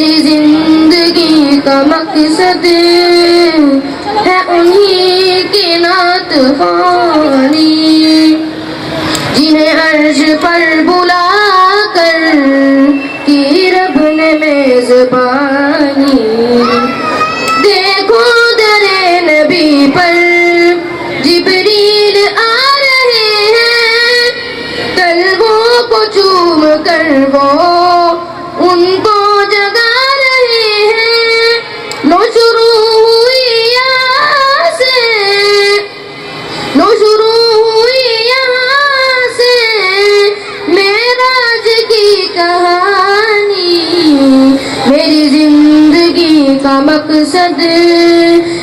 میری زندگی کا مقصد ہے انہی کی نعت خوانی، جنہیں عرش پر بلا کر کی رب نے میزبانی۔ دیکھو در نبی پر جبریل آ رہے ہیں، قلبوں کو چوم کر وہ ان کو جگا رہے ہیں۔ لو شروع ہوئی یہاں سے، لو شروع ہوئی یہاں سے معراج کی کہانی۔ میری زندگی کا مقصد ہے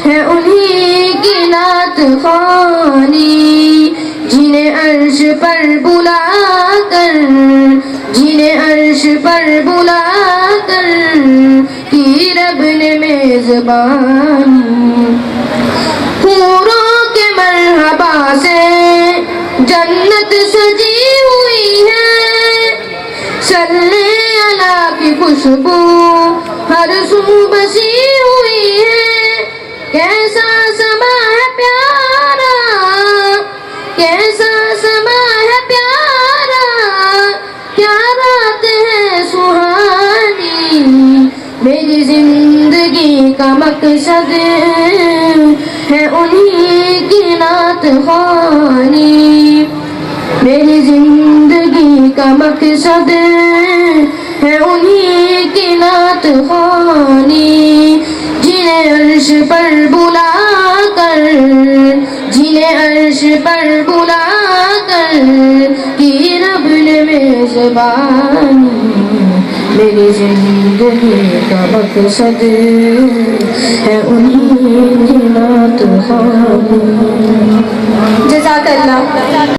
انہی کی نعت خوانی، جنہیں عرش پر بلا کر، جنہیں عرش پر بلا کر کی رب نے میزبانی۔ حوروں کے مرحبا سے جنت سجی ہوئی ہے، صلی اللہ کی خوشبو ہر سو بسی ہوئی ہے۔ کیسا سما ہے پیارا، کیسا سما ہے پیارا، کیا رات ہے سہانی۔ میری زندگی کا مقصد ہے انہی کی نعت خوانی، میری زندگی کا مقصد ہے انہی کی نعت خوانی، جنہیں عرش پر بلا کر، جنہیں عرش پر بلا کر کی رب نے میزبانی۔ میری زندگی کا مقصد ہے انہی کی نعت خوانی۔ جزاک اللہ۔